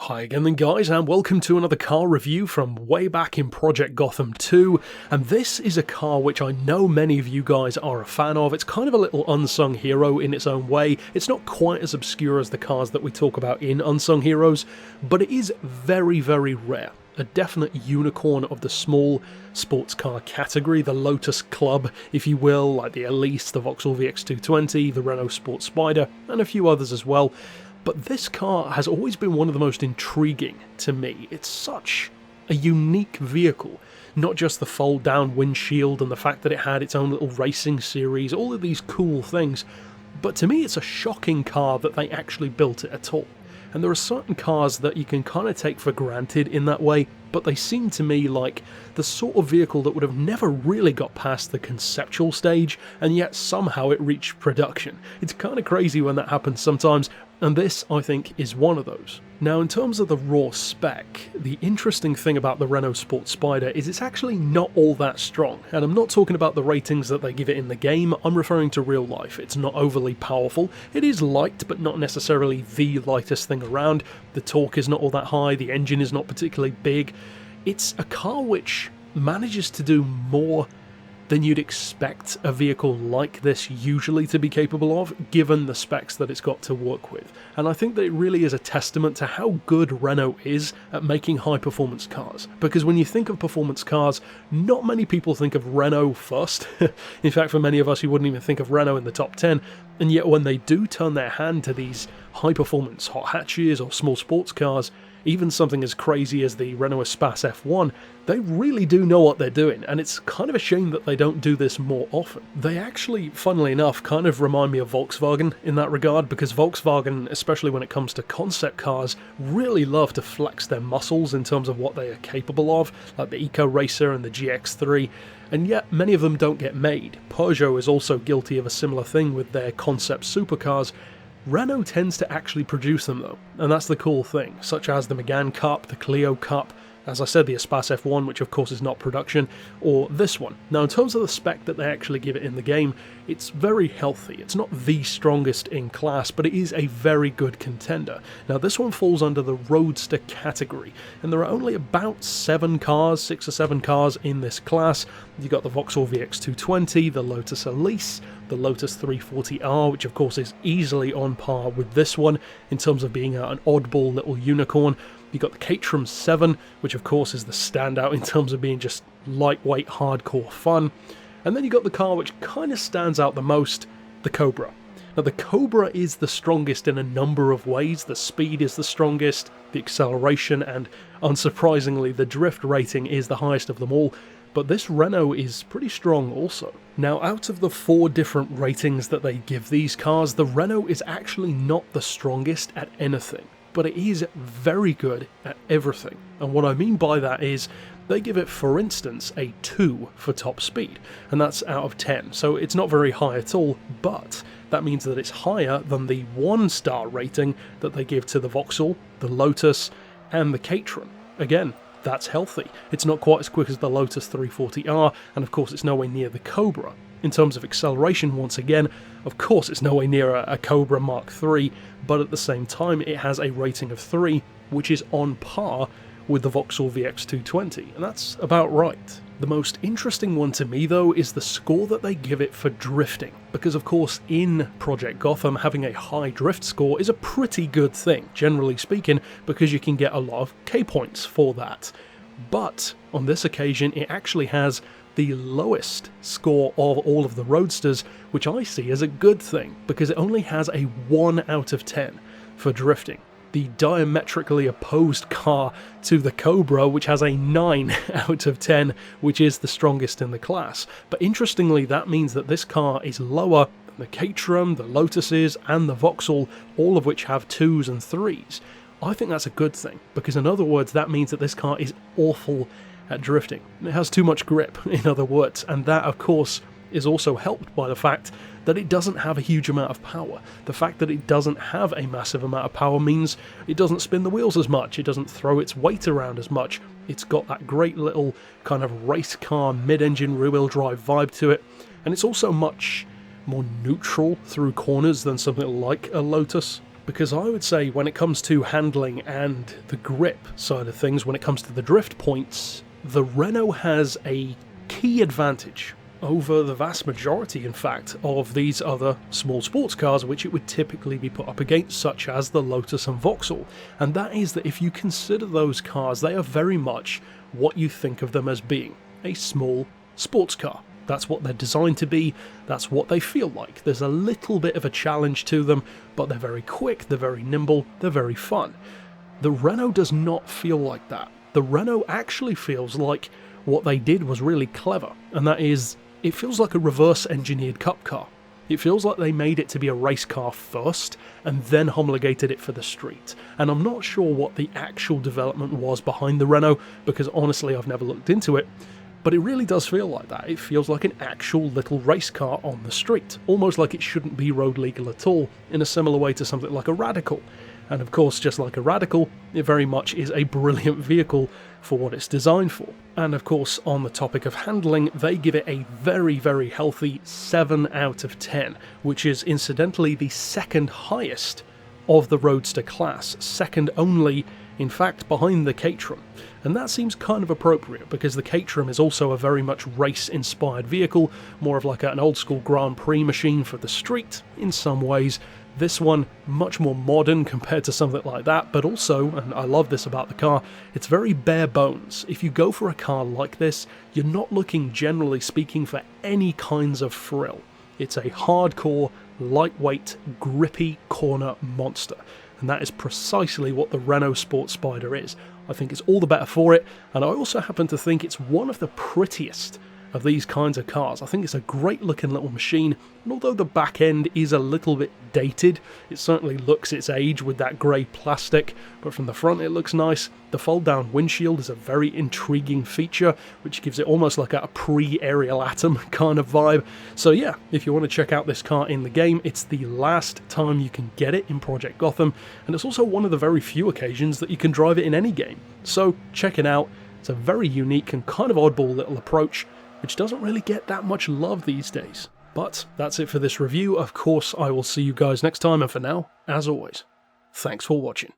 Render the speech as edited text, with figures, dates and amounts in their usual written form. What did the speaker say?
Hi again then guys, and welcome to another car review from way back in Project Gotham 2, and this is a car which I know many of you guys are a fan of. It's kind of a little unsung hero in its own way. It's not quite as obscure as the cars that we talk about in Unsung Heroes, but it is very, very rare. A definite unicorn of the small sports car category, the Lotus Club, if you will, like the Elise, the Vauxhall VX220, the Renault Sport Spider, and a few others as well. But this car has always been one of the most intriguing to me. It's such a unique vehicle. Not just the fold-down windshield and the fact that it had its own little racing series, all of these cool things. But to me, it's a shocking car that they actually built it at all. And there are certain cars that you can kind of take for granted in that way, but they seem to me like the sort of vehicle that would have never really got past the conceptual stage, and yet somehow it reached production. It's kind of crazy when that happens sometimes, and this, I think, is one of those. Now, in terms of the raw spec, the interesting thing about the Renault Sport Spider is it's actually not all that strong, and I'm not talking about the ratings that they give it in the game, I'm referring to real life. It's not overly powerful, it is light, but not necessarily the lightest thing around. The torque is not all that high, the engine is not particularly big. It's a car which manages to do more than you'd expect a vehicle like this usually to be capable of, given the specs that it's got to work with. And I think that it really is a testament to how good Renault is at making high-performance cars. Because when you think of performance cars, not many people think of Renault first. In fact, for many of us, you wouldn't even think of Renault in the top 10. And yet when they do turn their hand to these high-performance hot hatches or small sports cars, even something as crazy as the Renault Espace F1, they really do know what they're doing, and it's kind of a shame that they don't do this more often. They actually, funnily enough, kind of remind me of Volkswagen in that regard, because Volkswagen, especially when it comes to concept cars, really love to flex their muscles in terms of what they are capable of, like the Eco Racer and the GX3, and yet many of them don't get made. Peugeot is also guilty of a similar thing with their concept supercars. Renault tends to actually produce them though, and that's the cool thing, such as the Megane Cup, the Clio Cup, as I said, the Espace F1, which of course is not production, or this one. Now in terms of the spec that they actually give it in the game, it's very healthy. It's not the strongest in class, but it is a very good contender. Now this one falls under the Roadster category, and there are only about 6 or 7 cars in this class. You've got the Vauxhall VX220, the Lotus Elise, the Lotus 340R, which of course is easily on par with this one in terms of being an oddball little unicorn. You've got the Caterham 7, which of course is the standout in terms of being just lightweight, hardcore fun. And then you've got the car which kind of stands out the most, the Cobra. Now the Cobra is the strongest in a number of ways. The speed is the strongest, the acceleration, and unsurprisingly the drift rating is the highest of them all. But this Renault is pretty strong also. Now out of the 4 different ratings that they give these cars, the Renault is actually not the strongest at anything, but it is very good at everything. And what I mean by that is, they give it, for instance, a 2 for top speed, and that's out of 10, so it's not very high at all, but that means that it's higher than the 1-star rating that they give to the Vauxhall, the Lotus, and the Caterham. Again, that's healthy. It's not quite as quick as the Lotus 340R, and of course it's nowhere near the Cobra. In terms of acceleration, once again, of course it's nowhere near a Cobra Mark III, but at the same time it has a rating of 3, which is on par with the Vauxhall VX220, and that's about right. The most interesting one to me though is the score that they give it for drifting, because of course in Project Gotham having a high drift score is a pretty good thing, generally speaking, because you can get a lot of K points for that. But on this occasion it actually has the lowest score of all of the Roadsters, which I see as a good thing, because it only has a 1 out of 10 for drifting. The diametrically opposed car to the Cobra, which has a 9 out of 10, which is the strongest in the class. But interestingly, that means that this car is lower than the Caterham, the Lotuses, and the Vauxhall, all of which have 2s and 3s. I think that's a good thing, because in other words, that means that this car is awful at drifting. It has too much grip, in other words, and that, of course, is also helped by the fact that it doesn't have a huge amount of power. The fact that it doesn't have a massive amount of power means it doesn't spin the wheels as much, it doesn't throw its weight around as much. It's got that great little kind of race car mid-engine rear-wheel drive vibe to it, and it's also much more neutral through corners than something like a Lotus. because I would say when it comes to handling and the grip side of things, when it comes to the drift points, the Renault has a key advantage over the vast majority, in fact, of these other small sports cars which it would typically be put up against, such as the Lotus and Vauxhall. And that is that if you consider those cars, they are very much what you think of them as being, a small sports car. That's what they're designed to be, that's what they feel like. There's a little bit of a challenge to them, but they're very quick, they're very nimble, they're very fun. The Renault does not feel like that. The Renault actually feels like what they did was really clever, and that is, it feels like a reverse-engineered cup car. It feels like they made it to be a race car first, and then homologated it for the street. And I'm not sure what the actual development was behind the Renault, because honestly I've never looked into it, but it really does feel like that. It feels like an actual little race car on the street, almost like it shouldn't be road legal at all, in a similar way to something like a Radical. And of course, just like a Radical, it very much is a brilliant vehicle for what it's designed for. And of course, on the topic of handling, they give it a very, very healthy 7 out of 10, which is incidentally the second highest of the Roadster class, second only, in fact, behind the Caterham. And that seems kind of appropriate, because the Caterham is also a very much race-inspired vehicle, more of like an old-school Grand Prix machine for the street, in some ways. This one, much more modern compared to something like that, but also, and I love this about the car, it's very bare bones. If you go for a car like this, you're not looking, generally speaking, for any kinds of frill. It's a hardcore, lightweight, grippy corner monster. And that is precisely what the Renault Sport Spider is. I think it's all the better for it, and I also happen to think it's one of the prettiest of these kinds of cars. I think it's a great looking little machine, and although the back end is a little bit dated, it certainly looks its age with that grey plastic, but from the front it looks nice. The fold down windshield is a very intriguing feature, which gives it almost like a pre-aerial atom kind of vibe. So yeah, if you want to check out this car in the game, it's the last time you can get it in Project Gotham, and it's also one of the very few occasions that you can drive it in any game. So check it out. It's a very unique and kind of oddball little approach, which doesn't really get that much love these days. But that's it for this review. Of course, I will see you guys next time, and for now, as always, thanks for watching.